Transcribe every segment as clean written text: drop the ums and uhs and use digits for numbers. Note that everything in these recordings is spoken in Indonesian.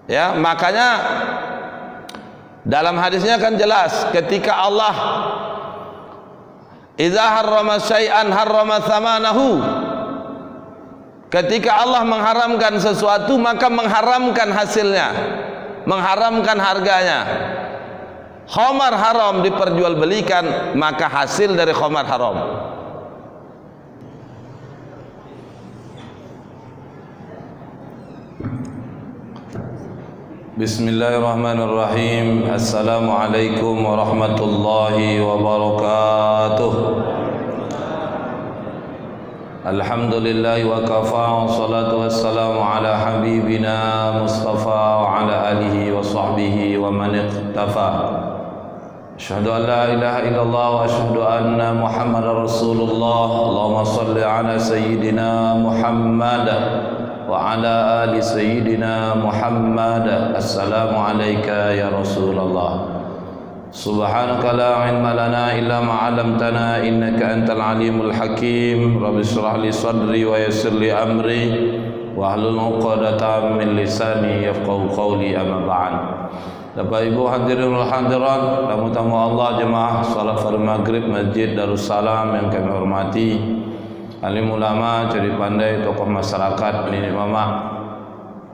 Ya, makanya dalam hadisnya kan jelas ketika Allah idza harrama syai'an harrama thamanahu. Ketika Allah mengharamkan sesuatu maka mengharamkan hasilnya, mengharamkan harganya. Khamar haram diperjualbelikan, maka hasil dari khamar haram. Bismillahirrahmanirrahim. Assalamualaikum warahmatullahi wabarakatuh. Alhamdulillah wa kafa, salatu wassalamu ala habibina Mustafa wa ala alihi wa sahbihi wa man iqtafa. Asyhadu an la ilaha illallah wa asyhadu anna Muhammadar Rasulullah. Allahumma salli ala sayyidina Muhammad wa ala ali sayyidina Muhammad. Assalamu alayka ya Rasulullah. Subhanaka la ilma lana illa ma 'allamtana innaka antal alimul hakim. Rabbi shrah li sadri wa yassir li amri wa hlul 'uqdatam min lisani yafqahu qawli, amma ba'd. Bapak Ibu hadirin wal hadirat, tamu-tamu Allah jemaah salat fardu maghrib Masjid Darussalam yang kami hormati, alim ulama, ceri pandai, tokoh masyarakat, pendidik mama,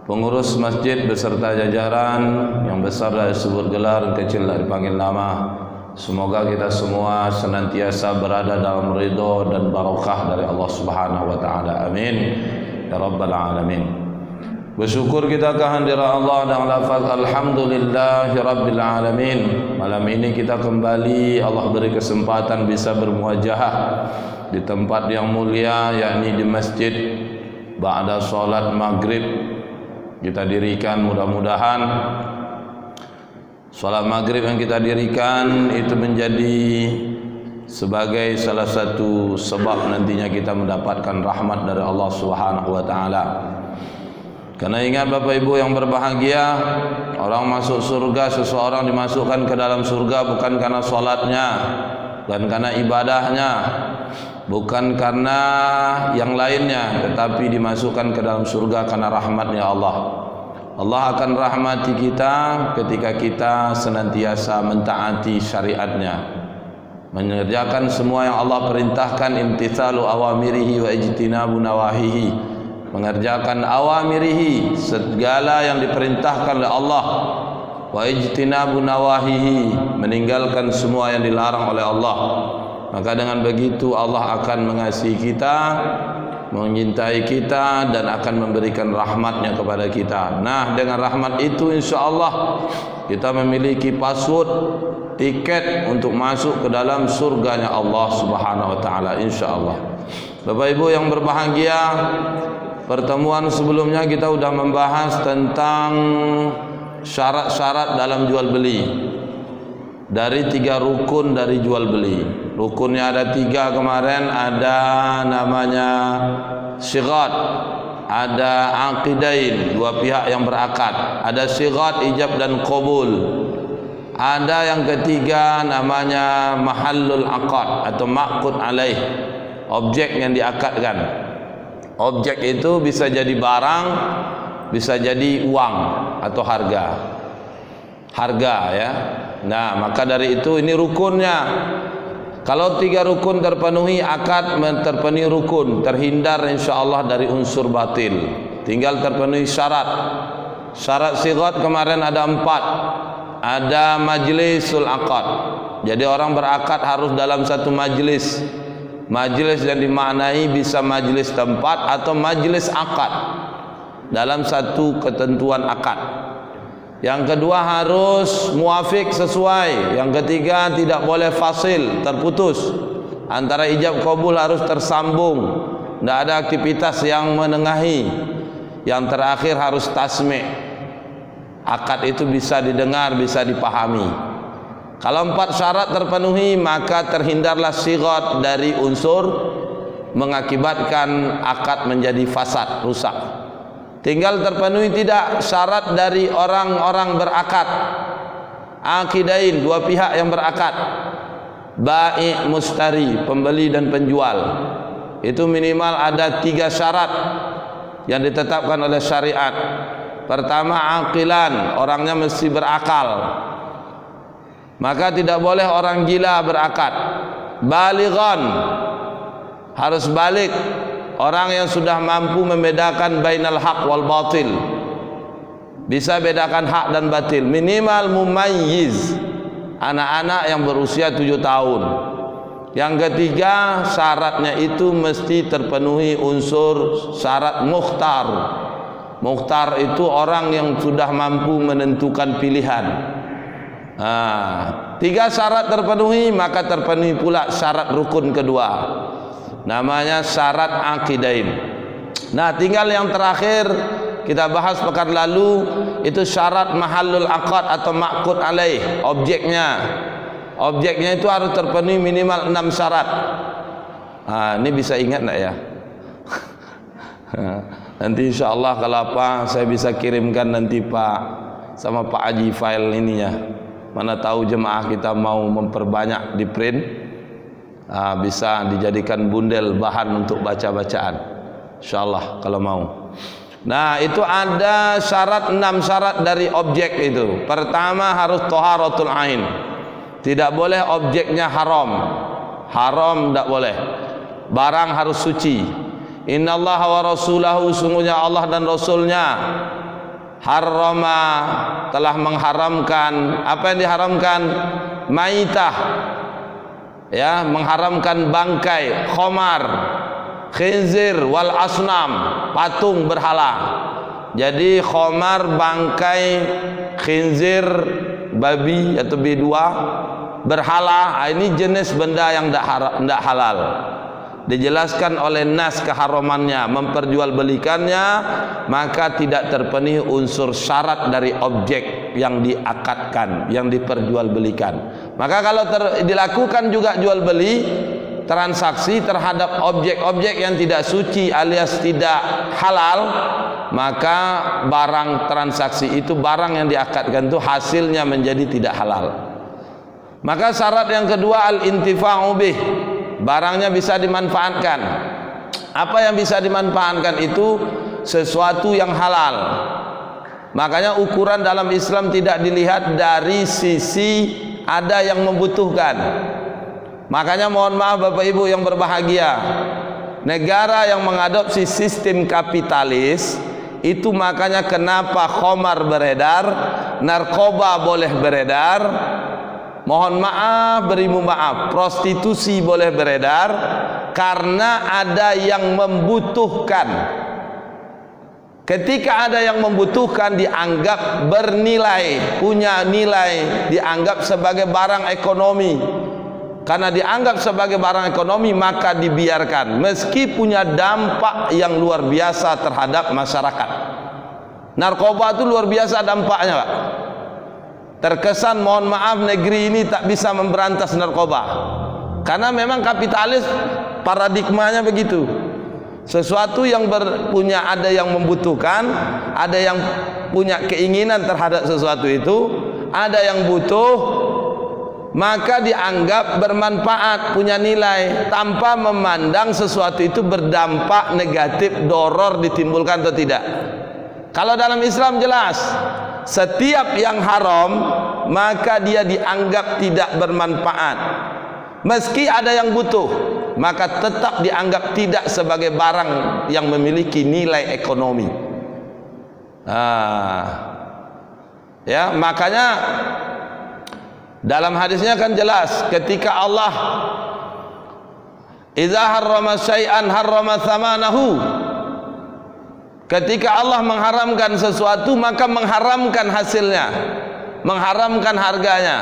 pengurus masjid beserta jajaran yang besar dari sebut gelar, kecil dari panggil nama. Semoga kita semua senantiasa berada dalam ridho dan barakah dari Allah Subhanahu wa taala. Amin ya rabbal alamin. Bersyukur kita kehadiran Allah dan lafaz alhamdulillahi rabbil alamin. Malam ini kita kembali Allah beri kesempatan bisa bermuajahah di tempat yang mulia, yakni di masjid ba'da salat maghrib kita dirikan. Mudah-mudahan salat maghrib yang kita dirikan itu menjadi sebagai salah satu sebab nantinya kita mendapatkan rahmat dari Allah Subhanahu wa taala. Karena ingat Bapak Ibu yang berbahagia, orang masuk surga, seseorang dimasukkan ke dalam surga bukan karena salatnya, bukan karena ibadahnya, bukan karena yang lainnya, tetapi dimasukkan ke dalam surga karena rahmatnya Allah. Allah akan rahmati kita ketika kita senantiasa mentaati syariatnya, mengerjakan semua yang Allah perintahkan, imtithalu awamirihi wa ijtinabu nawahihi, mengerjakan awamirihi, segala yang diperintahkan oleh Allah, wa ijtinabu nawahihi, meninggalkan semua yang dilarang oleh Allah. Maka dengan begitu Allah akan mengasihi kita, mencintai kita, dan akan memberikan rahmatnya kepada kita. Nah, dengan rahmat itu insyaallah kita memiliki password, tiket untuk masuk ke dalam surganya Allah Subhanahu wa taala insyaallah. Bapak Ibu yang berbahagia, pertemuan sebelumnya kita sudah membahas tentang syarat-syarat dalam jual beli. Dari 3 rukun dari jual beli. Rukunnya ada 3 kemarin, ada namanya syigat, ada aqidain, 2 pihak yang berakad, ada syigat ijab dan qabul, ada yang ketiga namanya mahallul aqad atau maqud alaih, objek yang diakadkan. Objek itu bisa jadi barang, bisa jadi uang atau harga. Harga ya. Nah, maka dari itu ini rukunnya. Kalau 3 rukun terpenuhi, akad terpenuhi rukun, terhindar insyaallah dari unsur batil. Tinggal terpenuhi syarat. Syarat sigat kemarin ada 4. Ada majlisul aqad. Jadi orang berakad harus dalam satu majlis. Majlis yang dimaknai bisa majlis tempat atau majlis akad dalam satu ketentuan akad. Yang kedua harus muafik, sesuai. Yang ketiga tidak boleh fasil, terputus. Antara ijab qabul harus tersambung, tidak ada aktivitas yang menengahi. Yang terakhir harus tasmi'. Akad itu bisa didengar, bisa dipahami. Kalau 4 syarat terpenuhi, maka terhindarlah sigat dari unsur mengakibatkan akad menjadi fasad, rusak. Tinggal terpenuhi tidak syarat dari orang-orang berakad. Aqidain, 2 pihak yang berakad. Bai' mustari, pembeli dan penjual. Itu minimal ada 3 syarat yang ditetapkan oleh syariat. Pertama, aqilan, orangnya mesti berakal. Maka tidak boleh orang gila berakad. Balighan, harus balik, orang yang sudah mampu membedakan bainal haq wal batil, bisa bedakan hak dan batil. Minimal mumayyiz, anak-anak yang berusia 7 tahun. Yang ketiga, syaratnya itu mesti terpenuhi unsur syarat mukhtar. Mukhtar itu orang yang sudah mampu menentukan pilihan. 3 syarat terpenuhi, maka terpenuhi pula syarat rukun kedua, namanya syarat aqidain. Nah, tinggal yang terakhir kita bahas pekan lalu, itu syarat mahallul aqad atau ma'qud alaih, objeknya. Objeknya itu harus terpenuhi minimal 6 syarat. Ini bisa ingat enggak ya? Nanti insyaallah kalau apa saya bisa kirimkan nanti Pak sama Pak Haji file ininya. Mana tahu jemaah kita mau memperbanyak di print, bisa dijadikan bundel bahan untuk baca-bacaan, insyaallah kalau mau. Nah, itu ada syarat, 6 syarat dari objek itu. Pertama, harus thaharatul ain, tidak boleh objeknya haram. Haram tidak boleh, barang harus suci. Innallaha wa rasulahu, sungguhnya Allah dan Rasulnya, harrama, telah mengharamkan. Apa yang diharamkan? Maitah, ya, mengharamkan bangkai, khamar, khinzir, wal asnam, patung berhala. Jadi khamar, bangkai, khinzir, babi atau B2, berhala, ini jenis benda yang tidak halal. Dijelaskan oleh nas keharamannya, memperjualbelikannya, maka tidak terpenuhi unsur syarat dari objek yang diakadkan, yang diperjualbelikan. Maka kalau dilakukan juga jual beli, transaksi terhadap objek-objek yang tidak suci alias tidak halal, maka barang transaksi itu, barang yang diakadkan itu hasilnya menjadi tidak halal. Maka syarat yang kedua, al-intifa'u bih, barangnya bisa dimanfaatkan. Apa yang bisa dimanfaatkan itu sesuatu yang halal. Makanya ukuran dalam Islam tidak dilihat dari sisi ada yang membutuhkan. Makanya mohon maaf Bapak Ibu yang berbahagia, negara yang mengadopsi sistem kapitalis itu, makanya kenapa khamar beredar, narkoba boleh beredar, mohon maaf, berimu maaf, prostitusi boleh beredar, karena ada yang membutuhkan. Ketika ada yang membutuhkan, dianggap bernilai, punya nilai, dianggap sebagai barang ekonomi. Karena dianggap sebagai barang ekonomi, maka dibiarkan, meski punya dampak yang luar biasa terhadap masyarakat. Narkoba itu luar biasa dampaknya, Pak. Terkesan, mohon maaf, negeri ini tak bisa memberantas narkoba, karena memang kapitalis paradigmanya begitu. Sesuatu yang punya, ada yang membutuhkan, ada yang punya keinginan terhadap sesuatu itu, ada yang butuh, maka dianggap bermanfaat, punya nilai, tanpa memandang sesuatu itu berdampak negatif, doror ditimbulkan atau tidak. Kalau dalam Islam jelas, setiap yang haram maka dia dianggap tidak bermanfaat. Meski ada yang butuh, maka tetap dianggap tidak sebagai barang yang memiliki nilai ekonomi. Ya, makanya dalam hadisnya kan jelas, ketika Allah idza harrama syai'an harrama thamanahu, ketika Allah mengharamkan sesuatu, maka mengharamkan hasilnya, mengharamkan harganya.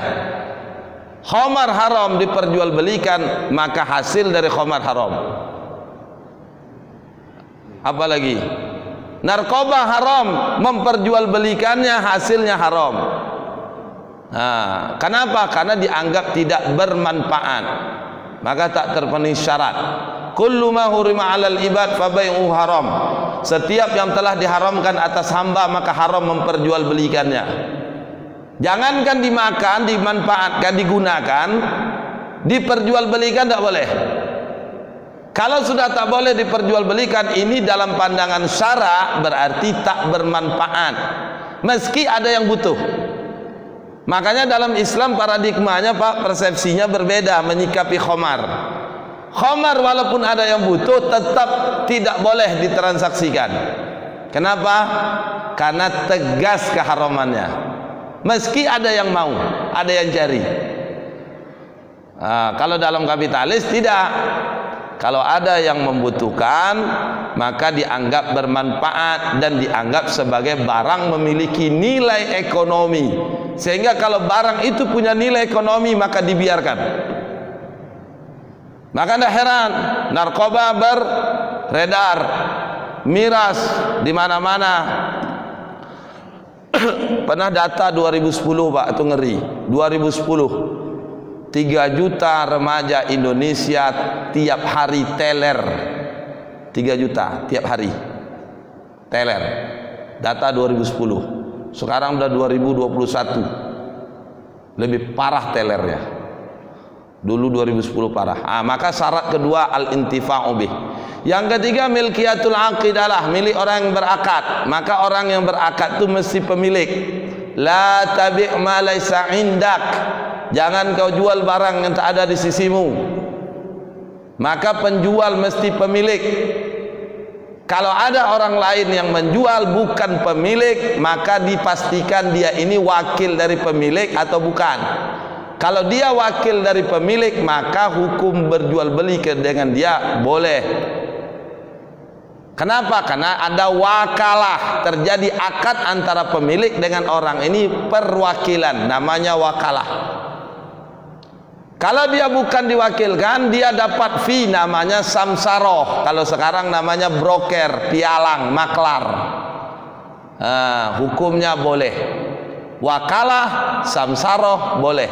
Khamar haram diperjualbelikan, maka hasil dari khamar haram. Apalagi narkoba haram, memperjualbelikannya hasilnya haram. Kenapa? Karena dianggap tidak bermanfaat, maka tak terpenuhi syarat. Kullu ma hurima 'alal ibad fa bai'uhu haram. Setiap yang telah diharamkan atas hamba, maka haram memperjualbelikannya. Jangankan dimakan, dimanfaatkan, digunakan, diperjualbelikan tidak boleh. Kalau sudah tak boleh diperjualbelikan, ini dalam pandangan syara berarti tak bermanfaat meski ada yang butuh. Makanya dalam Islam paradigmanya Pak, persepsinya berbeda menyikapi khamar. Khamar walaupun ada yang butuh tetap tidak boleh ditransaksikan. Kenapa? Karena tegas keharamannya. Meski ada yang mau, ada yang cari. Kalau dalam kapitalis tidak. Kalau ada yang membutuhkan, maka dianggap bermanfaat dan dianggap sebagai barang memiliki nilai ekonomi. Sehingga kalau barang itu punya nilai ekonomi, maka dibiarkan. Maka tidak heran narkoba beredar, miras di mana-mana. Pernah data 2010 Pak, itu ngeri. 2010 3 juta remaja Indonesia tiap hari teler. 3 juta tiap hari teler. Data 2010. Sekarang udah 2021. Lebih parah telernya. Dulu 2010 parah. Maka syarat kedua al-intifa'u bih. Yang ketiga milkiyatul aqidalah, milik orang yang berakad. Maka orang yang berakad itu mesti pemilik. La tabi' ma laysa indak. Jangan kau jual barang yang tak ada di sisimu. Maka penjual mesti pemilik. Kalau ada orang lain yang menjual bukan pemilik, maka dipastikan dia ini wakil dari pemilik atau bukan. Kalau dia wakil dari pemilik, maka hukum berjual beli dengan dia boleh. Kenapa? Karena ada wakalah, terjadi akad antara pemilik dengan orang ini, perwakilan, namanya wakalah. Kalau dia bukan diwakilkan, dia dapat fee, namanya samsaroh. Kalau sekarang namanya broker, pialang, maklar. Hukumnya boleh. Wakalah, samsaroh boleh.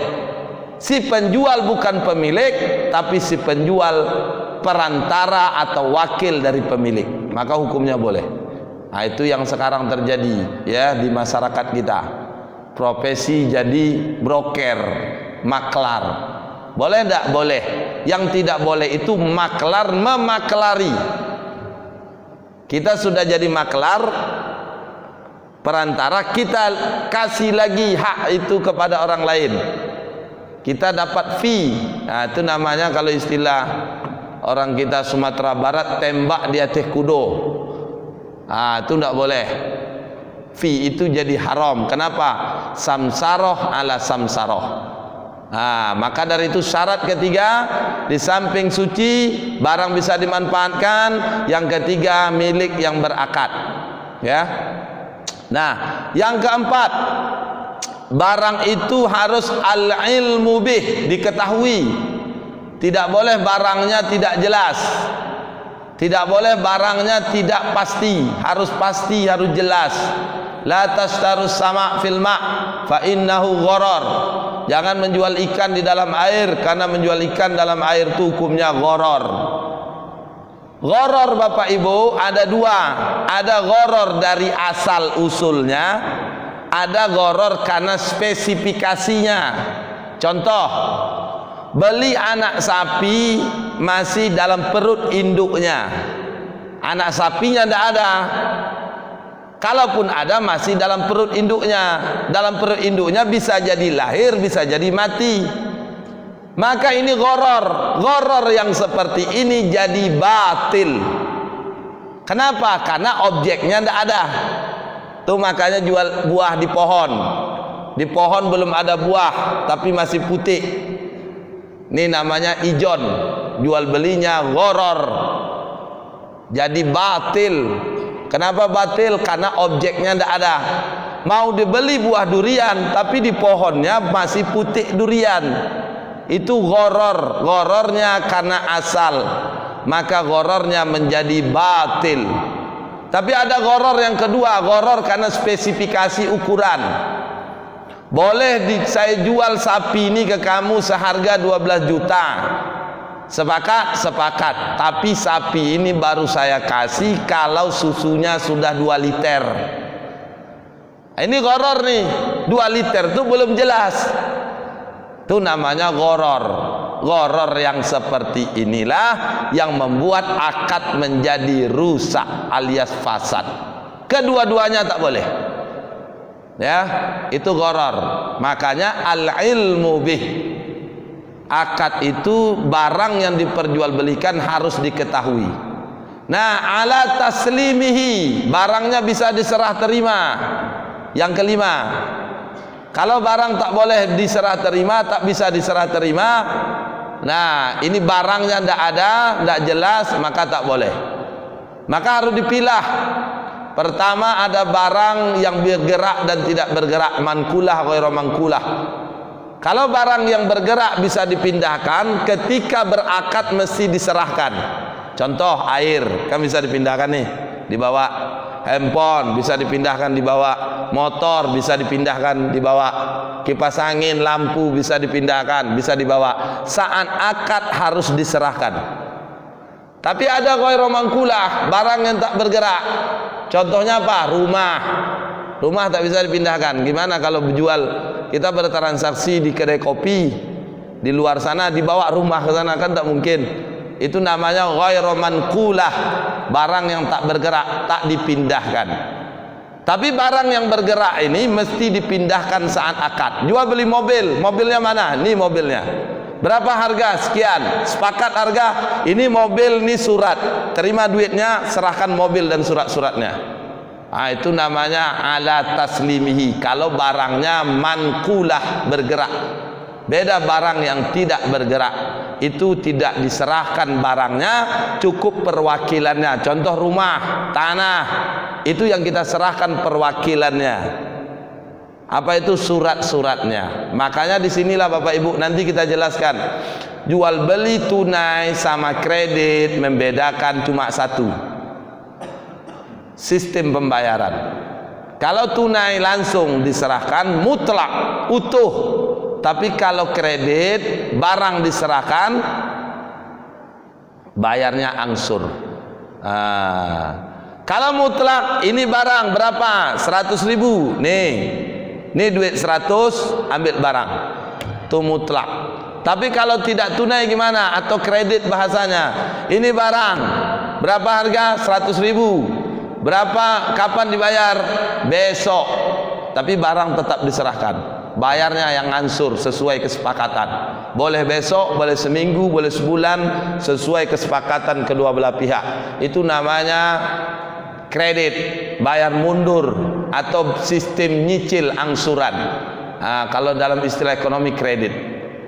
Si penjual bukan pemilik, tapi si penjual perantara atau wakil dari pemilik. Maka hukumnya boleh. Itu yang sekarang terjadi ya di masyarakat kita. Profesi jadi broker, maklar. Boleh tidak? Boleh. Yang tidak boleh itu maklar memaklari. Kita sudah jadi maklar perantara, kita kasih lagi hak itu kepada orang lain. Kita dapat fee. Itu namanya kalau istilah orang kita Sumatera Barat, tembak di atas kudo. Itu tidak boleh. Fee itu jadi haram. Kenapa? Samsaroh ala samsaroh. Maka dari itu syarat ketiga, di samping suci barang bisa dimanfaatkan, yang ketiga milik yang berakad ya. Nah yang keempat, barang itu harus al-ilmu bih, diketahui. Tidak boleh barangnya tidak jelas, tidak boleh barangnya tidak pasti, harus pasti, harus jelas. La tastarus sama' fil ma' fa innahu gharar. Jangan menjual ikan di dalam air, karena menjual ikan dalam air itu hukumnya gharar. Gharar Bapak Ibu ada dua. Ada gharar dari asal usulnya, ada gharar karena spesifikasinya. Contoh, beli anak sapi masih dalam perut induknya. Anak sapinya tidak ada. Kalaupun ada masih dalam perut induknya. Dalam perut induknya bisa jadi lahir, bisa jadi mati. Maka ini gharar. Gharar yang seperti ini jadi batil. Kenapa? Karena objeknya tidak ada. Tuh makanya jual buah di pohon. Di pohon belum ada buah, tapi masih putih. Ini namanya ijon. Jual belinya gharar. Jadi batil. Kenapa batil? Karena objeknya tidak ada. Mau dibeli buah durian, tapi di pohonnya masih putih durian. Itu gharar. Ghararnya karena asal, maka ghararnya menjadi batil. Tapi ada gharar yang kedua, gharar karena spesifikasi ukuran. Boleh saya jual sapi ini ke kamu seharga 12 juta. Sepakat? Sepakat. Tapi sapi ini baru saya kasih kalau susunya sudah 2 liter. Ini gharar nih. 2 liter itu belum jelas. Itu namanya gharar. Gharar yang seperti inilah yang membuat akad menjadi rusak alias fasad. Kedua-duanya tak boleh. Ya, itu gharar. Makanya al-ilmu bih. Akad itu barang yang diperjualbelikan harus diketahui. Nah, ala taslimihi, barangnya bisa diserah terima. Yang kelima, kalau barang tak boleh diserah terima, tak bisa diserah terima, nah ini barangnya tidak ada, tidak jelas, maka tak boleh. Maka harus dipilah. Pertama, ada barang yang bergerak dan tidak bergerak, mankulah ghairu mankulah. Kalau barang yang bergerak bisa dipindahkan, ketika berakad mesti diserahkan. Contoh, air kan bisa dipindahkan nih, dibawa. Handphone bisa dipindahkan dibawa, motor bisa dipindahkan dibawa, kipas angin, lampu bisa dipindahkan, bisa dibawa. Saat akad harus diserahkan. Tapi ada ghairu mankulah, barang yang tak bergerak. Contohnya apa? Rumah tak bisa dipindahkan. Gimana kalau jual, kita bertransaksi di kedai kopi di luar sana, dibawa rumah ke sana, kan tak mungkin. Itu namanya ghairu mankulah, barang yang tak bergerak, tak dipindahkan. Tapi barang yang bergerak ini mesti dipindahkan saat akad. Jual beli mobil, mobilnya mana? Ini mobilnya. Berapa harga? Sekian. Sepakat harga. Ini mobil, ini surat. Terima duitnya, serahkan mobil dan surat-suratnya. Nah, itu namanya ala taslimihi. Kalau barangnya mankulah, bergerak. Beda barang yang tidak bergerak, itu tidak diserahkan barangnya, cukup perwakilannya. Contoh rumah, tanah, itu yang kita serahkan perwakilannya. Apa itu? Surat-suratnya. Makanya disinilah Bapak Ibu nanti kita jelaskan. Jual beli tunai sama kredit membedakan cuma satu, sistem pembayaran. Kalau tunai langsung diserahkan mutlak, utuh. Tapi kalau kredit, barang diserahkan, bayarnya angsur. Kalau mutlak, ini barang berapa? 100.000. Nih duit 100, ambil barang. Itu mutlak. Tapi kalau tidak tunai gimana? Atau kredit bahasanya. Ini barang, berapa harga? 100.000. Berapa? Kapan dibayar? Besok. Tapi barang tetap diserahkan. Bayarnya yang ansur sesuai kesepakatan. Boleh besok, boleh seminggu, boleh sebulan, sesuai kesepakatan kedua belah pihak. Itu namanya kredit, bayar mundur atau sistem nyicil angsuran. Kalau dalam istilah ekonomi kredit.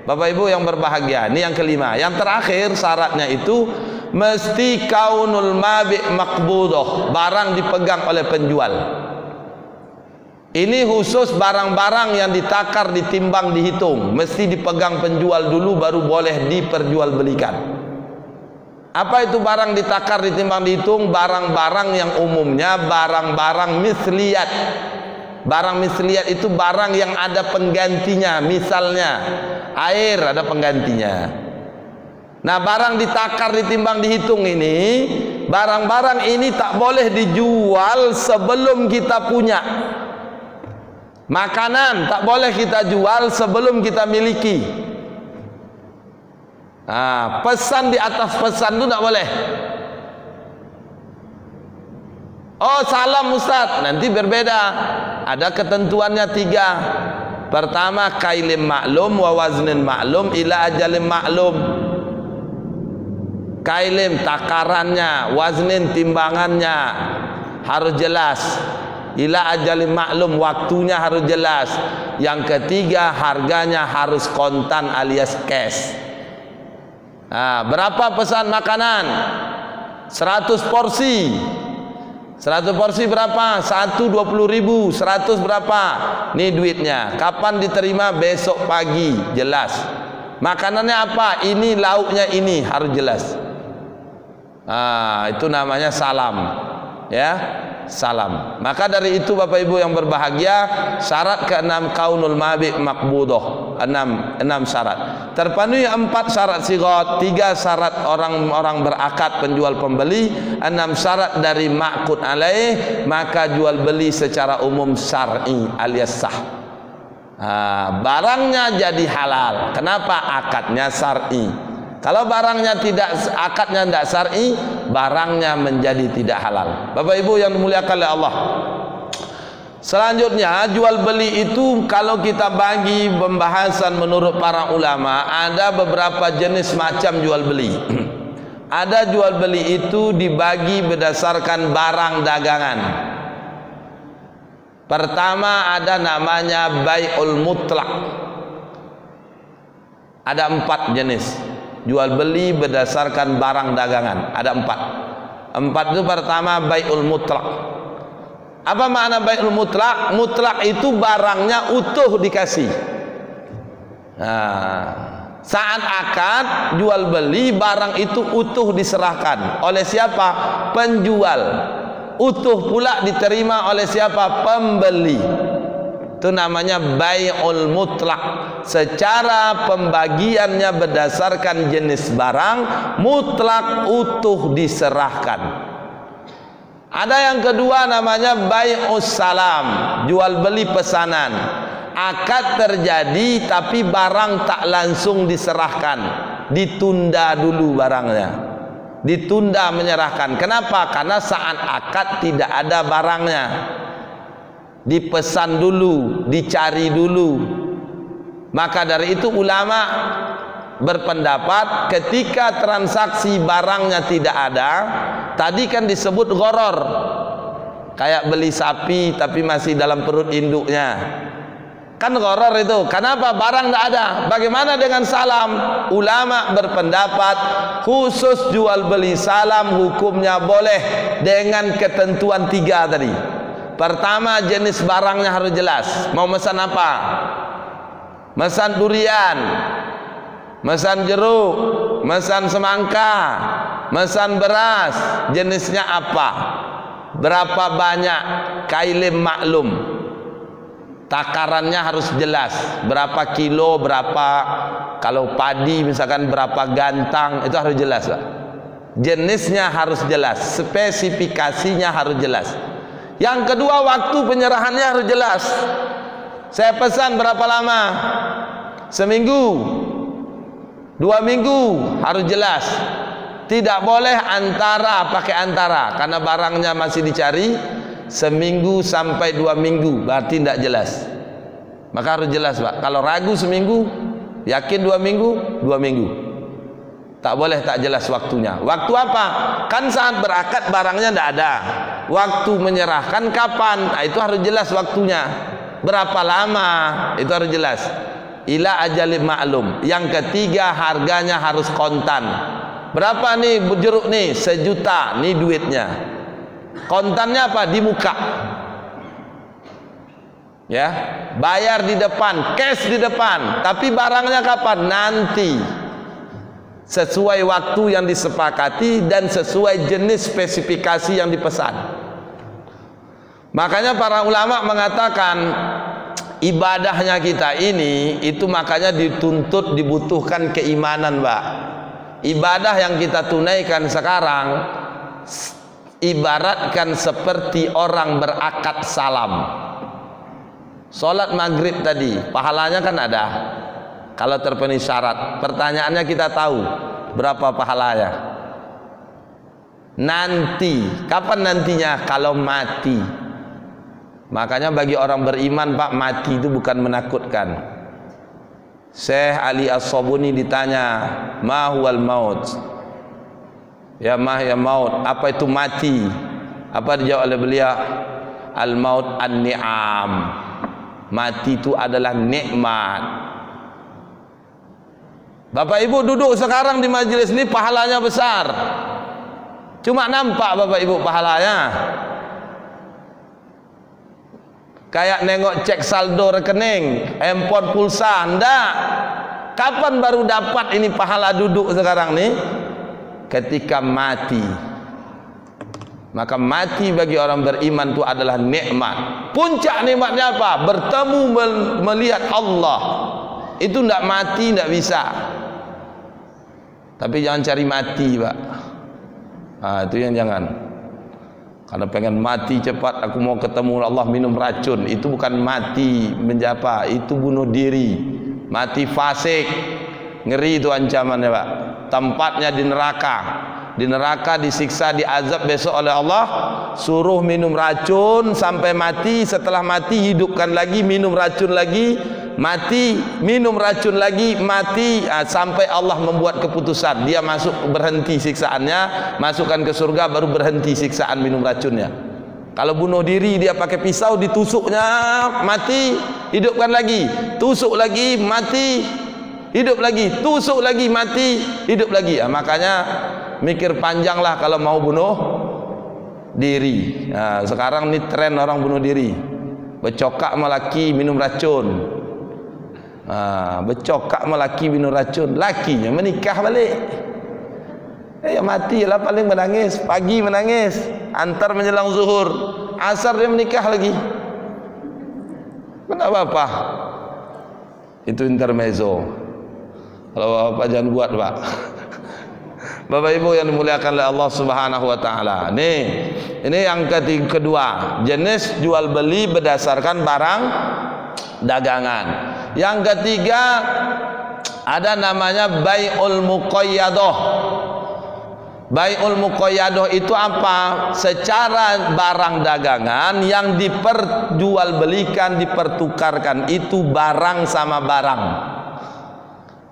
Bapak Ibu yang berbahagia, ini yang kelima. Yang terakhir syaratnya itu mesti kaunul mabi' maqbudah, barang dipegang oleh penjual. Ini khusus barang-barang yang ditakar, ditimbang, dihitung, mesti dipegang penjual dulu baru boleh diperjualbelikan. Apa itu barang ditakar, ditimbang, dihitung? Barang-barang yang umumnya barang-barang misliyat. Barang misliyat itu barang yang ada penggantinya. Misalnya air ada penggantinya. Nah, barang ditakar, ditimbang, dihitung ini, barang-barang ini tak boleh dijual sebelum kita punya. Makanan tak boleh kita jual sebelum kita miliki. Pesan di atas pesan itu tak boleh. Oh, salam Ustaz, nanti berbeda. Ada ketentuannya 3. Pertama, kailim maklum wa waznin maklum ila ajalim maklum. Kailim takarannya, waznin timbangannya harus jelas. Ila ajalim maklum, waktunya harus jelas. Yang ketiga, harganya harus kontan alias cash. Berapa pesan makanan? 100 porsi. 100 porsi berapa? 20.000. 100 berapa? Nih duitnya. Kapan diterima? Besok pagi. Jelas. Makanannya apa? Ini, lauknya ini, harus jelas. Itu namanya salam. Ya, salam. Maka dari itu Bapak Ibu yang berbahagia, syarat ke-6 kaunul mabi' maqbudah. 6 syarat. Terpenuhi 4 syarat sigat, 3 syarat orang-orang berakad penjual pembeli, 6 syarat dari ma'qud alaih, maka jual beli secara umum syar'i alias sah. barangnya jadi halal. Kenapa? Akadnya syar'i. Kalau barangnya akadnya tidak syar'i, barangnya menjadi tidak halal. Bapak Ibu yang dimuliakan oleh Allah. Selanjutnya, jual beli itu kalau kita bagi pembahasan menurut para ulama, ada beberapa jenis macam jual beli. Ada jual beli itu dibagi berdasarkan barang dagangan. Pertama ada namanya bai'ul mutlak. Ada 4 jenis jual beli berdasarkan barang dagangan. Ada 4. 4 itu pertama bai'ul mutlak. Apa makna bai'ul mutlak? Mutlak itu barangnya utuh dikasih. Saat akad jual beli, barang itu utuh diserahkan oleh siapa? Penjual. Utuh pula diterima oleh siapa? Pembeli. Itu namanya bai'ul mutlak. Secara pembagiannya berdasarkan jenis barang, mutlak utuh diserahkan. Ada yang kedua namanya bai'us salam, jual beli pesanan. Akad terjadi tapi barang tak langsung diserahkan, ditunda dulu barangnya, ditunda menyerahkan. Kenapa? Karena saat akad tidak ada barangnya, dipesan dulu, dicari dulu. Maka dari itu ulama berpendapat ketika transaksi barangnya tidak ada, tadi kan disebut gharar, kayak beli sapi tapi masih dalam perut induknya, kan gharar itu. Kenapa? Barang tidak ada. Bagaimana dengan salam? Ulama berpendapat khusus jual beli salam hukumnya boleh dengan ketentuan 3 tadi. Pertama, jenis barangnya harus jelas. Mau mesan apa? Mesan durian, mesan jeruk, mesan semangka, mesan beras, jenisnya apa, berapa banyak, kailim maklum, takarannya harus jelas, berapa kilo, berapa, kalau padi misalkan berapa gantang, itu harus jelas, Pak. Jenisnya harus jelas, spesifikasinya harus jelas. Yang kedua, waktu penyerahannya harus jelas. Saya pesan berapa lama? Seminggu, 2 minggu, harus jelas. Tidak boleh pakai antara, karena barangnya masih dicari. Seminggu sampai 2 minggu berarti tidak jelas. Maka harus jelas, Pak. Kalau ragu seminggu, yakin 2 minggu, 2 minggu. Tak boleh tak jelas waktunya. Waktu apa? Kan saat berakad barangnya tidak ada. Waktu menyerahkan kapan? Nah, itu harus jelas waktunya. Berapa lama? Itu harus jelas. Ila ajalim maklum. Yang ketiga, harganya harus kontan. Berapa nih jeruk nih? 1 juta. Nih duitnya. Kontannya apa? Di muka. Ya, bayar di depan, cash di depan. Tapi barangnya kapan? Nanti. Sesuai waktu yang disepakati dan sesuai jenis spesifikasi yang dipesan. Makanya para ulama mengatakan ibadahnya kita ini itu makanya dituntut, dibutuhkan keimanan, Pak. Ibadah yang kita tunaikan sekarang ibaratkan seperti orang berakad salam. Sholat maghrib tadi pahalanya kan ada kalau terpenuhi syarat. Pertanyaannya kita tahu berapa pahalanya? Nanti. Kapan nantinya? Kalau mati. Makanya bagi orang beriman, Pak, mati itu bukan menakutkan. Syekh Ali As-Sabuni ditanya, ma huwal maut? Ya maut, apa itu mati? Apa dijawab oleh beliau? Al maut an-ni'am. Mati itu adalah nikmat. Bapak Ibu duduk sekarang di majelis ini pahalanya besar. Cuma nampak Bapak Ibu pahalanya. Kayak nengok cek saldo rekening, handphone, pulsa, enggak. Kapan baru dapat ini pahala duduk sekarang nih? Ketika mati. Maka mati bagi orang beriman itu adalah nikmat. Puncak nikmatnya apa? Bertemu melihat Allah. Itu enggak mati, enggak bisa. Tapi jangan cari mati, Pak. Itu yang jangan. Karena pengen mati cepat, aku mau ketemu Allah, minum racun. Itu bukan mati menjapa, itu bunuh diri, mati fasik. Ngeri itu ancamannya, Pak. Tempatnya di neraka. Di neraka disiksa, diazab besok oleh Allah, suruh minum racun sampai mati. Setelah mati hidupkan lagi, minum racun lagi, mati, minum racun lagi, mati, sampai Allah membuat keputusan dia masuk, berhenti siksaannya, masukkan ke surga, baru berhenti siksaan minum racunnya. Kalau bunuh diri dia pakai pisau, ditusuknya mati, hidupkan lagi, tusuk lagi, mati, hidup lagi, tusuk lagi, mati, hidup lagi. Makanya mikir panjang lah kalau mau bunuh diri. Sekarang ini tren orang bunuh diri, bercokak sama laki minum racun. Bercokak sama laki minum racun, lakinya menikah balik. Mati lah paling menangis, pagi menangis, antar menjelang zuhur, asar dia menikah lagi. Kenapa apa? Itu intermezzo. Kalau Bapak jangan buat, Pak. Bapak Ibu yang dimuliakan oleh Allah Subhanahu wa taala. Ini yang kedua, jenis jual beli berdasarkan barang dagangan. Yang ketiga ada namanya bai'ul muqayyadah. Bai'ul muqayyadah itu apa? Secara barang dagangan yang diperjualbelikan, dipertukarkan, itu barang sama barang.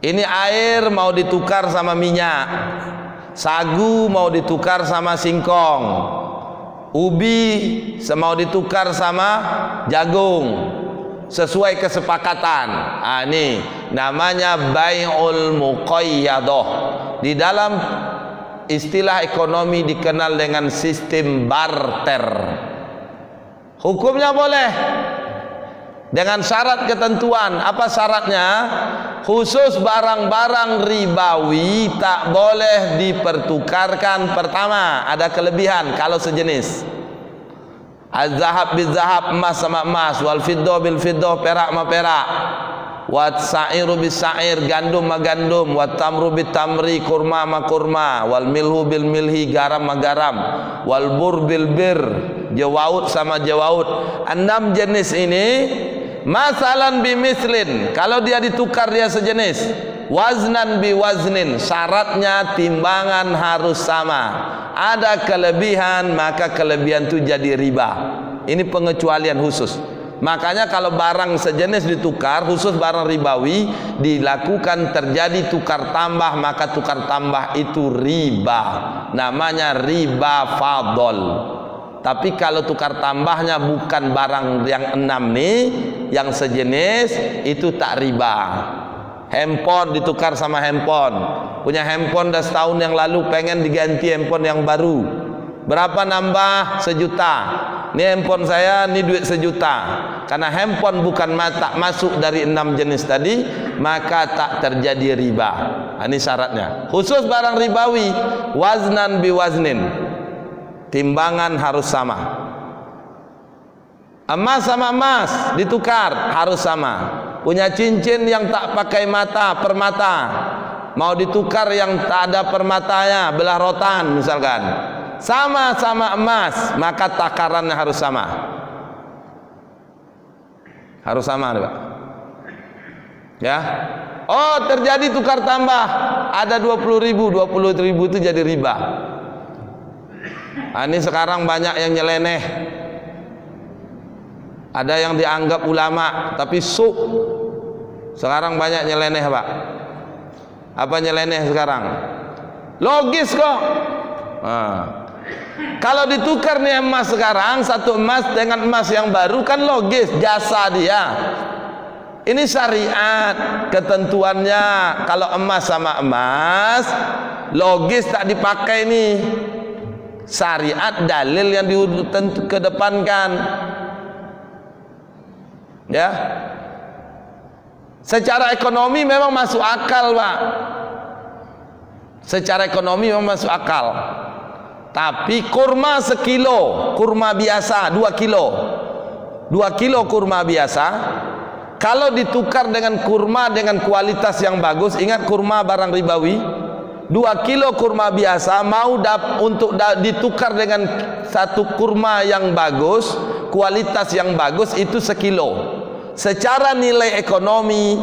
Ini air mau ditukar sama minyak, sagu mau ditukar sama singkong, ubi mau ditukar sama jagung, sesuai kesepakatan. Ini namanya bai'ul muqayyadah. Di dalam istilah ekonomi dikenal dengan sistem barter. Hukumnya boleh dengan syarat ketentuan. Apa syaratnya? Khusus barang-barang ribawi tak boleh dipertukarkan. Pertama, ada kelebihan kalau sejenis. Az-zahab bil-zahab, emas sama emas, wal fiddah bil-fiddah, perak sama perak, wat sa'iru bis-sa'ir, gandum sama gandum, wat tamru bit-tamri, kurma sama kurma, wal milhu bil-milhi, garam sama garam, wal bur bil-bir, jawaut sama jawaut. 6 jenis ini. Masalan bimislin, kalau dia ditukar dia sejenis. Waznan biwaznin, syaratnya timbangan harus sama. Ada kelebihan, maka kelebihan itu jadi riba. Ini pengecualian khusus. Makanya kalau barang sejenis ditukar, khusus barang ribawi, dilakukan terjadi tukar tambah, maka tukar tambah itu riba. Namanya riba fadl. Tapi kalau tukar tambahnya bukan barang yang 6 nih, yang sejenis, itu tak riba. Handphone ditukar sama handphone. Punya handphone dah setahun yang lalu, pengen diganti handphone yang baru. Berapa nambah? 1 juta. Ini handphone saya, ini duit 1 juta. Karena handphone bukan tak masuk dari 6 jenis tadi, maka tak terjadi riba. Ini syaratnya. Khusus barang ribawi, waznan biwaznin, timbangan harus sama. Emas sama emas ditukar harus sama. Punya cincin yang tak pakai mata, permata, mau ditukar yang tak ada permatanya, belah rotan misalkan, sama-sama emas, maka takarannya harus sama. Harus sama, Pak. Ya. Oh, terjadi tukar tambah, ada 20.000, 20.000 itu jadi riba. Ini sekarang banyak yang nyeleneh. Ada yang dianggap ulama tapi suk. Sekarang banyak nyeleneh, Pak. Apa nyeleneh sekarang? Logis kok. Kalau ditukar nih emas sekarang, 1 emas dengan emas yang baru, kan logis, jasa dia. Ini syariat, ketentuannya. Kalau emas sama emas, logis tak dipakai nih. Syariat, dalil yang dikedepankan. Ya, secara ekonomi memang masuk akal, Pak. Secara ekonomi memang masuk akal. Tapi kurma sekilo, kurma biasa 2 kilo, 2 kilo kurma biasa, kalau ditukar dengan kurma dengan kualitas yang bagus, ingat kurma barang ribawi, 2 kilo kurma biasa mau untuk ditukar dengan satu kurma yang bagus, kualitas yang bagus, itu sekilo. Secara nilai ekonomi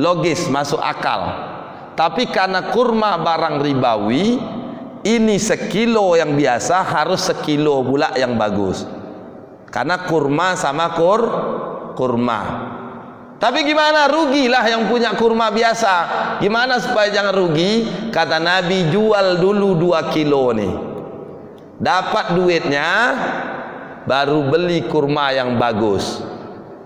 logis, masuk akal. Tapi karena kurma barang ribawi, ini sekilo yang biasa harus sekilo pula yang bagus. Karena kurma sama kurma. Tapi gimana, rugilah yang punya kurma biasa. Gimana supaya jangan rugi? Kata Nabi, jual dulu 2 kilo nih, dapat duitnya, baru beli kurma yang bagus.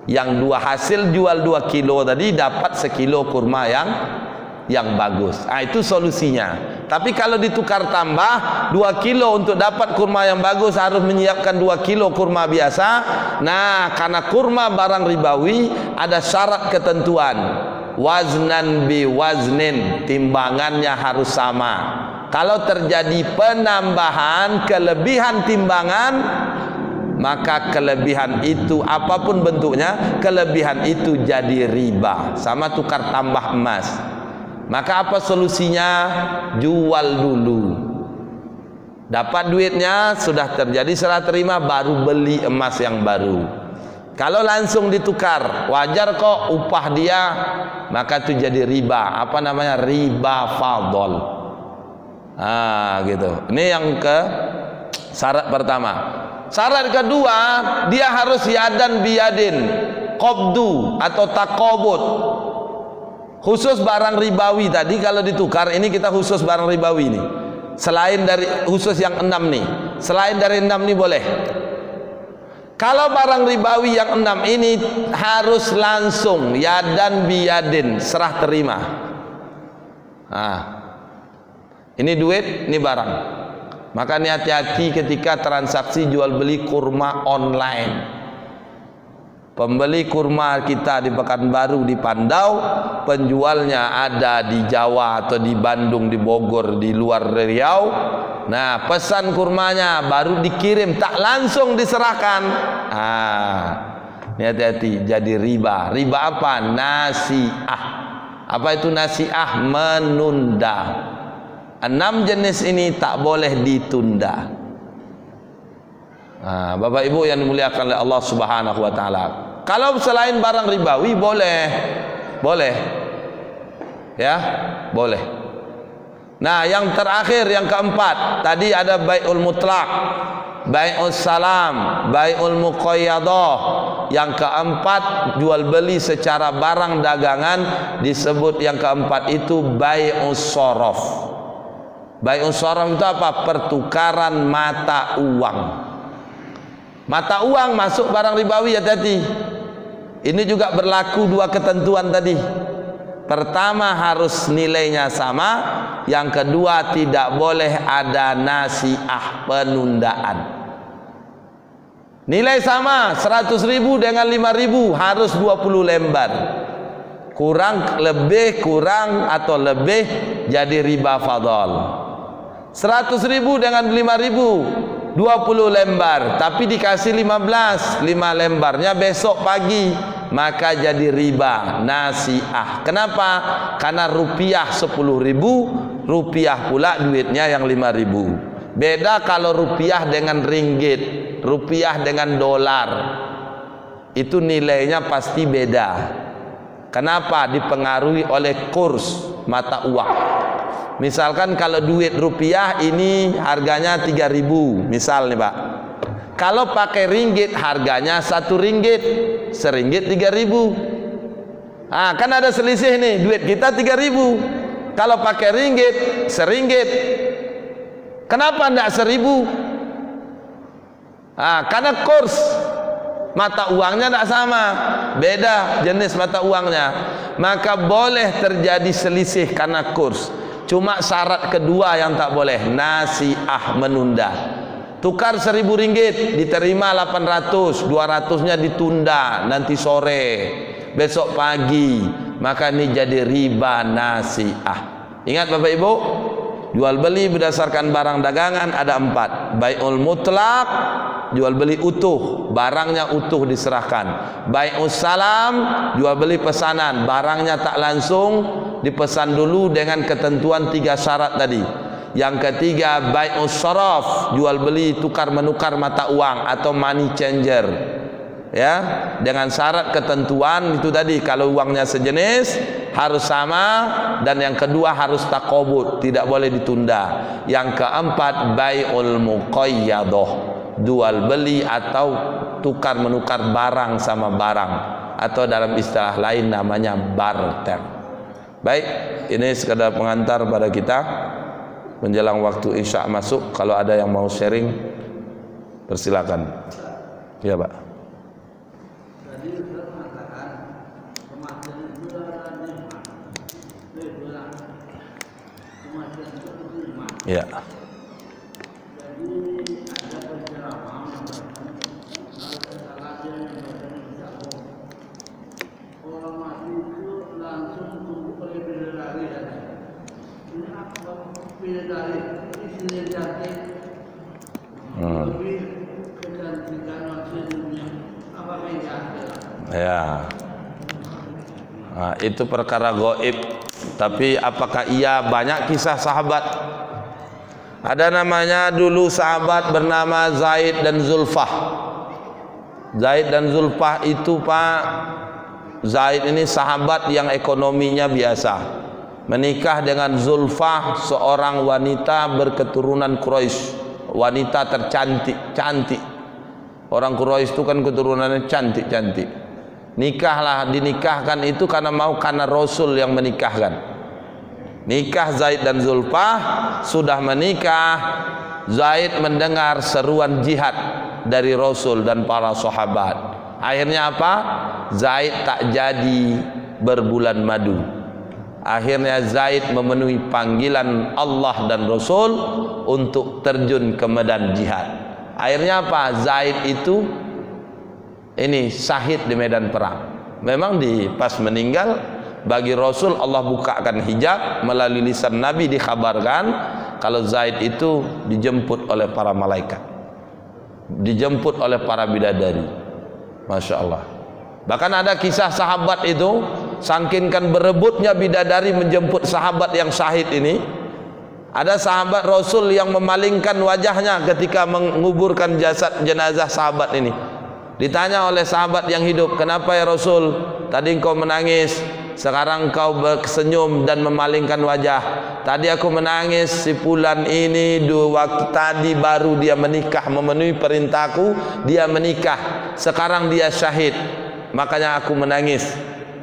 Yang hasil jual 2 kilo tadi, dapat sekilo kurma yang bagus. Itu solusinya. Tapi kalau ditukar tambah 2 kilo untuk dapat kurma yang bagus, harus menyiapkan 2 kilo kurma biasa. Nah, karena kurma barang ribawi ada syarat ketentuan, waznan bi waznin, timbangannya harus sama. Kalau terjadi penambahan kelebihan timbangan, maka kelebihan itu apapun bentuknya, kelebihan itu jadi riba, sama tukar tambah emas. Maka apa solusinya? Jual dulu, dapat duitnya, sudah terjadi serah terima, baru beli emas yang baru. Kalau langsung ditukar, wajar kok upah dia, maka itu jadi riba. Apa namanya? Riba fadl. Gitu. Ini yang syarat pertama. Syarat kedua, dia harus yadan biyadin, qabdu atau takobut. Khusus barang ribawi tadi kalau ditukar, ini kita khusus barang ribawi nih. Selain dari khusus yang 6 nih, selain dari 6 nih boleh. Kalau barang ribawi yang 6 ini harus langsung yadan biyadin, serah terima. Ini duit, ini barang. Maka hati-hati ketika transaksi jual beli kurma online. Pembeli kurma kita di Pekanbaru, di Pandau, penjualnya ada di Jawa atau di Bandung, di Bogor, di luar Riau. Nah, pesan kurmanya baru dikirim, tak langsung diserahkan. Ini hati-hati, jadi riba. Riba apa? Nasi'ah. Apa itu nasi'ah? Menunda. 6 jenis ini tak boleh ditunda. Bapak Ibu yang dimuliakan oleh Allah Subhanahu wa taala. Kalau selain barang ribawi boleh. Ya, boleh. Nah, yang terakhir, yang keempat, tadi ada bai'ul mutlaq, bai'ul salam, bai'ul muqayyadah. Yang keempat, jual beli secara barang dagangan, disebut yang keempat itu bai'ul sorof. Bai'ul sorof itu apa? Pertukaran mata uang. Mata uang masuk barang ribawi, hati-hati. Ini juga berlaku 2 ketentuan tadi. Pertama, harus nilainya sama. Yang kedua, tidak boleh ada nasi'ah, penundaan. Nilai sama, 100.000 dengan 5.000, harus 20 lembar. Kurang, lebih, kurang atau lebih, jadi riba fadl. 100.000 dengan 5.000, 20 lembar, tapi dikasih 15, 5 lembarnya besok pagi, maka jadi riba nasi'ah. Kenapa? Karena rupiah 10.000, rupiah pula duitnya yang 5.000. Beda kalau rupiah dengan ringgit, rupiah dengan dolar, itu nilainya pasti beda. Kenapa? Dipengaruhi oleh kurs mata uang. Misalkan kalau duit rupiah ini harganya 3.000, misal nih Pak. Kalau pakai ringgit harganya 1 ringgit, seringgit 3.000. Kan ada selisih nih, duit kita 3.000. Kalau pakai ringgit, seringgit. Kenapa enggak 1.000? Karena kurs mata uangnya tidak sama, beda jenis mata uangnya. Maka boleh terjadi selisih karena kurs. Cuma syarat kedua yang tak boleh, nasi'ah, menunda. Tukar 1.000 ringgit, diterima 800, 200-nya ditunda nanti sore, besok pagi. Maka ini jadi riba nasi'ah. Ingat Bapak Ibu, jual beli berdasarkan barang dagangan ada 4. Bai'ul mutlaq, jual beli utuh, barangnya utuh diserahkan. Bai'us salam, jual beli pesanan, barangnya tak langsung, dipesan dulu dengan ketentuan 3 syarat tadi. Yang ketiga, bai'us saraf, jual beli tukar menukar mata uang atau money changer. Ya, dengan syarat ketentuan itu tadi, kalau uangnya sejenis harus sama, dan yang kedua harus taqabud, tidak boleh ditunda. Yang keempat, bai'ul muqayyadah, jual beli atau tukar menukar barang sama barang, atau dalam istilah lain namanya barter. Baik, ini sekadar pengantar pada kita menjelang waktu isya masuk. Kalau ada yang mau sharing, persilakan. Ya, Pak. Ya. Ya. Nah, itu perkara gaib. Tapi apakah iya? Banyak kisah sahabat. Ada namanya dulu sahabat bernama Zaid dan Zulfah. Zaid dan Zulfah itu, Pak, Zaid ini sahabat yang ekonominya biasa, menikah dengan Zulfah, seorang wanita berketurunan Quraisy, wanita cantik. Orang Quraisy itu kan keturunannya cantik. Dinikahkan itu karena Rasul yang menikahkan. Nikah Zaid dan Zulfah, sudah menikah, Zaid mendengar seruan jihad dari Rasul dan para sahabat. Akhirnya apa? Zaid tak jadi berbulan madu. Akhirnya Zaid memenuhi panggilan Allah dan Rasul untuk terjun ke medan jihad. Akhirnya apa? Zaid itu syahid di medan perang. Memang pas meninggal, bagi Rasul Allah bukakan hijab, melalui lisan Nabi dikhabarkan kalau Zaid itu dijemput oleh para malaikat, dijemput oleh para bidadari. Masya Allah. Bahkan ada kisah sahabat itu, saking kan berebutnya bidadari menjemput sahabat yang syahid ini, ada sahabat Rasul yang memalingkan wajahnya ketika menguburkan jenazah sahabat ini. Ditanya oleh sahabat yang hidup, "Kenapa ya Rasul? Tadi engkau menangis, sekarang engkau bersenyum dan memalingkan wajah. Tadi aku menangis, si fulan ini waktu tadi baru dia menikah, memenuhi perintahku, dia menikah. Sekarang dia syahid, makanya aku menangis.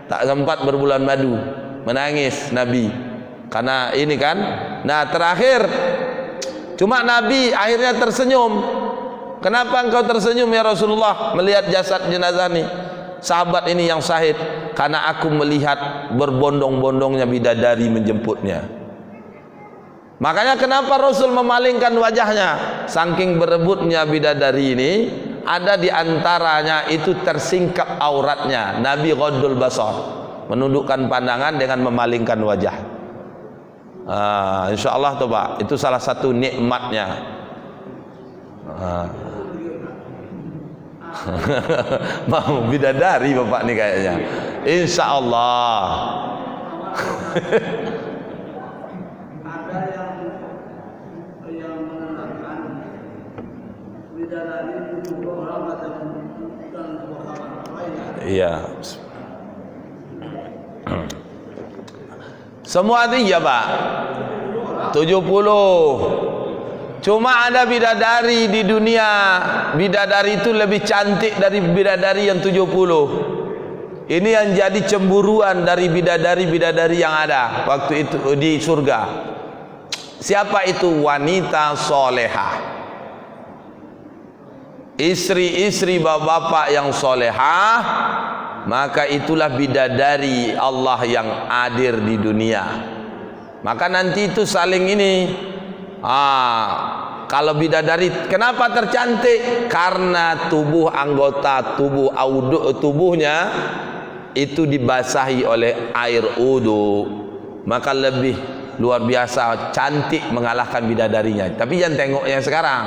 Tak sempat berbulan madu." Menangis Nabi karena ini kan. Nah, terakhir cuma Nabi akhirnya tersenyum. "Kenapa engkau tersenyum ya Rasulullah melihat jasad jenazah ini, sahabat ini yang syahid?" "Karena aku melihat berbondong-bondongnya bidadari menjemputnya." Makanya kenapa Rasul memalingkan wajahnya? Saking berebutnya bidadari ini, ada di antaranya itu tersingkap auratnya. Nabi ghaddul basar, menundukkan pandangan dengan memalingkan wajah. Insya Allah tuh, Pak, itu salah satu nikmatnya. Mau bidadari Bapak nih kayaknya. Insya Allah. Ada yang menandakan bidadari itu orang dan iya. Semua tiga, Pak. 70. Cuma ada bidadari di dunia, bidadari itu lebih cantik dari bidadari yang 70. Ini yang jadi cemburuan dari bidadari-bidadari yang ada waktu itu di surga. Siapa itu? Wanita solehah, istri-istri bapak-bapak yang solehah. Maka itulah bidadari Allah yang hadir di dunia. Maka nanti itu saling ini. Kalau bidadari kenapa tercantik? Karena anggota tubuhnya itu dibasahi oleh air wudu, maka lebih luar biasa cantik mengalahkan bidadarinya. Tapi jangan tengok yang sekarang.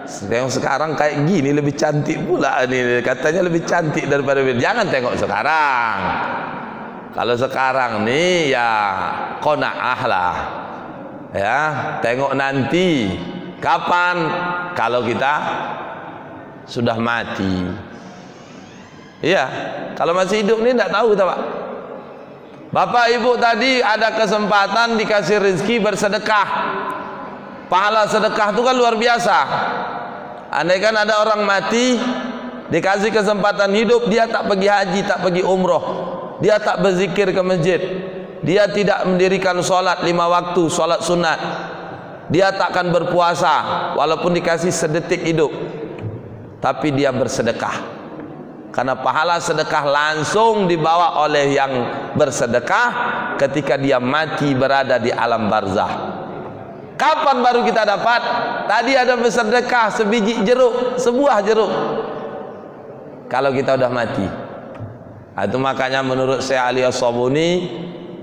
Tengok sekarang kayak gini lebih cantik pula nih, katanya lebih cantik daripada jangan tengok sekarang. Kalau sekarang nih ya qanaah lah. Ya, tengok nanti kapan kalau kita sudah mati. Iya, kalau masih hidup nih tidak tahu kita, Pak. Bapak Ibu tadi ada kesempatan dikasih rezeki bersedekah. Pahala sedekah itu kan luar biasa. Andai kan ada orang mati dikasih kesempatan hidup, dia tak pergi haji, tak pergi umroh, dia tak berzikir ke masjid, dia tidak mendirikan sholat 5 waktu, sholat sunat, dia takkan berpuasa walaupun dikasih sedetik hidup, tapi dia bersedekah. Karena pahala sedekah langsung dibawa oleh yang bersedekah ketika dia mati berada di alam barzah. Kapan baru kita dapat? Tadi ada bersedekah sebiji jeruk, sebuah jeruk. Kalau kita udah mati. Itu makanya menurut Syekh Ali As-Sabuni,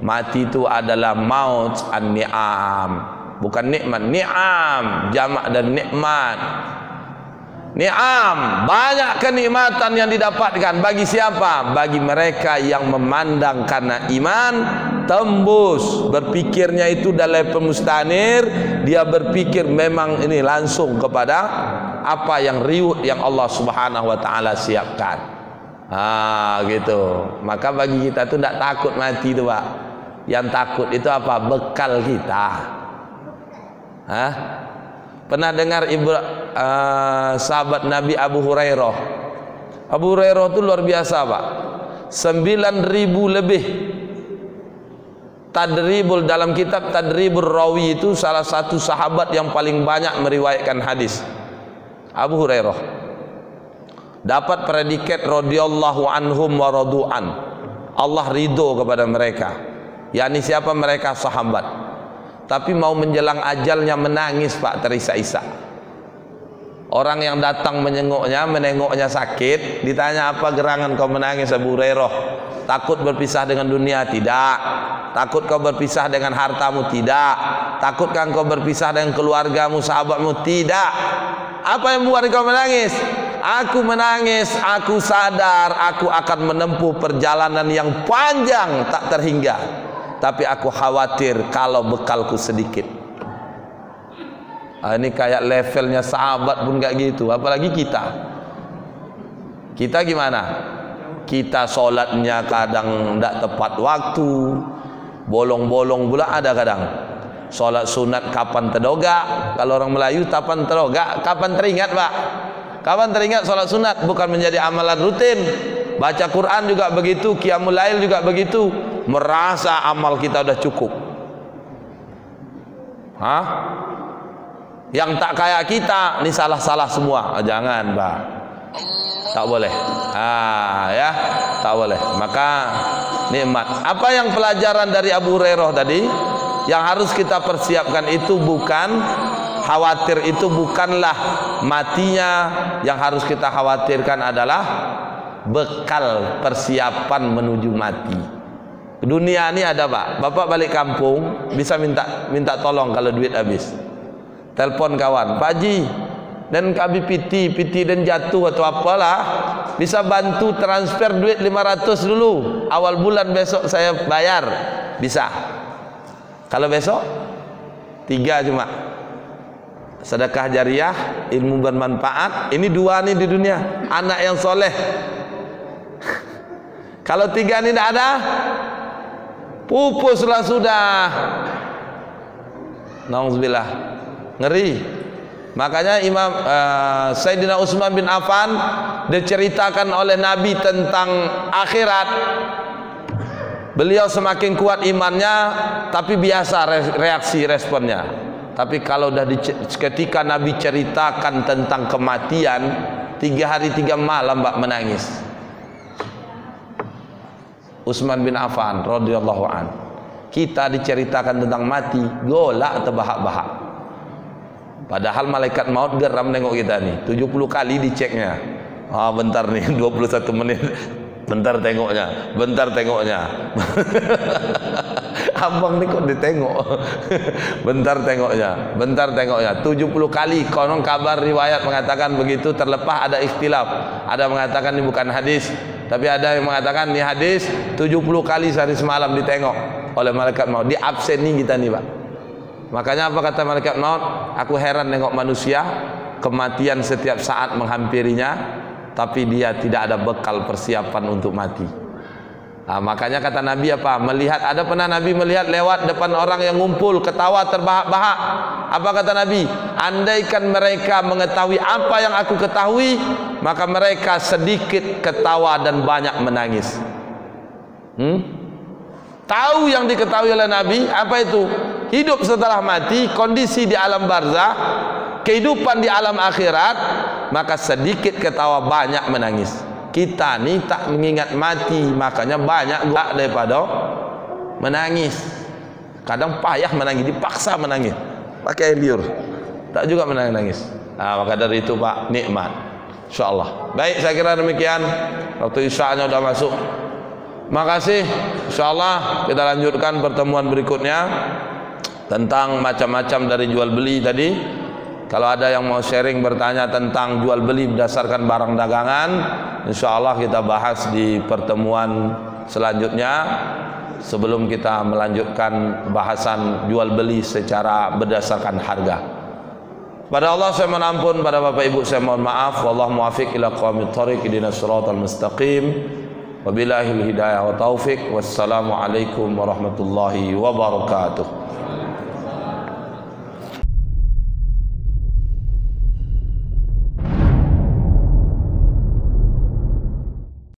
mati itu adalah maut an-ni'am, bukan nikmat. Ni'am jamak dan nikmat. Ni'am, banyak kenikmatan yang didapatkan. Bagi siapa? Bagi mereka yang memandang karena iman, tembus, berpikirnya itu dalam pemustanir, dia berpikir memang ini langsung kepada apa yang riut yang Allah Subhanahu wa taala siapkan. Gitu. Maka bagi kita itu tidak takut mati itu, Pak. Yang takut itu apa? Bekal kita. Pernah dengar sahabat Nabi Abu Hurairah? Abu Hurairah itu luar biasa, Pak. 9.000 lebih. Tadribul, dalam kitab Tadribul Rawi itu salah satu sahabat yang paling banyak meriwayatkan hadis. Abu Hurairah dapat predikat radhiyallahu anhum wa radu'an. Allah ridho kepada mereka. yakni siapa mereka? Sahabat. Tapi mau menjelang ajalnya menangis, Pak, terisak-isak. Orang yang datang menengoknya sakit, ditanya, apa gerangan kau menangis Abu Hurairah? Takut berpisah dengan dunia? Tidak. Takut kau berpisah dengan hartamu? Tidak. Takutkan kau berpisah dengan keluargamu, sahabatmu? Tidak. Apa yang membuat kau menangis? Aku menangis, aku sadar aku akan menempuh perjalanan yang panjang tak terhingga. Tapi aku khawatir kalau bekalku sedikit. Ini kayak levelnya sahabat pun gak gitu, apalagi kita. Kita gimana? Kita sholatnya kadang tidak tepat waktu, bolong-bolong pula ada kadang. Sholat sunat kapan terdoga? Kalau orang Melayu kapan terdoga? Kapan teringat, Pak? Kapan teringat sholat sunat? Bukan menjadi amalan rutin. Baca Quran juga begitu, Qiyamul Lail juga begitu. Merasa amal kita udah cukup. Yang tak kayak kita, ini salah-salah semua. Jangan, Pak. Tak boleh. Ya, tak boleh. Maka nikmat. Apa yang pelajaran dari Abu Hurairah tadi? Yang harus kita persiapkan itu bukan khawatir, itu bukanlah matinya. Yang harus kita khawatirkan adalah bekal persiapan menuju mati. Dunia ini ada, Pak. Bapak balik kampung bisa minta tolong kalau duit habis. Telepon kawan, Pak Haji dan kami piti dan jatuh atau apalah, bisa bantu transfer duit 500 dulu. Awal bulan besok saya bayar. Bisa. Kalau besok 3 cuma. Sedekah jariah, ilmu bermanfaat. Ini 2 nih di dunia. Anak yang soleh. Kalau 3 ini tidak ada, pupuslah sudah. Nauzubillah, ngeri. Makanya Imam Sayyidina Utsman bin Affan diceritakan oleh Nabi tentang akhirat. Beliau semakin kuat imannya, tapi biasa reaksi responnya. Tapi kalau ketika Nabi ceritakan tentang kematian, 3 hari 3 malam, Mbak, menangis. Utsman bin Affan radhiyallahu an. Kita diceritakan tentang mati, golak terbahak-bahak. Padahal malaikat maut geram nengok kita nih. 70 kali diceknya. Bentar nih, 21 menit. Bentar tengoknya. abang ni kok ditengok. Bentar tengoknya 70 kali. Konon kabar riwayat mengatakan begitu, terlepas ada ikhtilaf. Ada mengatakan ini bukan hadis, tapi ada yang mengatakan ini hadis. 70 kali sehari semalam ditengok oleh malaikat maut. Di abseni kita nih Pak. Makanya apa kata malaikat maut? Aku heran nengok manusia, kematian setiap saat menghampirinya, tapi dia tidak ada bekal persiapan untuk mati. Nah, makanya kata Nabi apa? Ada pernah Nabi melihat lewat depan orang yang ngumpul ketawa terbahak-bahak. Apa kata Nabi? Andaikan mereka mengetahui apa yang aku ketahui, maka mereka sedikit ketawa dan banyak menangis. Tahu yang diketahui oleh Nabi apa itu? Hidup setelah mati, kondisi di alam barzah, kehidupan di alam akhirat, maka sedikit ketawa banyak menangis. Kita ni tak mengingat mati, makanya banyak gua daripada menangis. Kadang payah menangis, dipaksa menangis, pakai air liur, tak juga menangis. Nah, maka dari itu Pak, nikmat, insyaallah. Baik, saya kira demikian. Waktu isya-nya sudah masuk. Makasih. Insyaallah kita lanjutkan pertemuan berikutnya tentang macam-macam dari jual beli tadi. Kalau ada yang mau sharing bertanya tentang jual beli berdasarkan barang dagangan, insya Allah kita bahas di pertemuan selanjutnya sebelum kita melanjutkan bahasan jual beli secara berdasarkan harga. Pada Allah saya mohon ampun, pada Bapak Ibu saya mohon maaf. Wallahu muwaffiq ila aqwamit thoriq, ihdinas siratal mustaqim. Wabillahil hidayah wa taufik. Wassalamualaikum warahmatullahi wabarakatuh.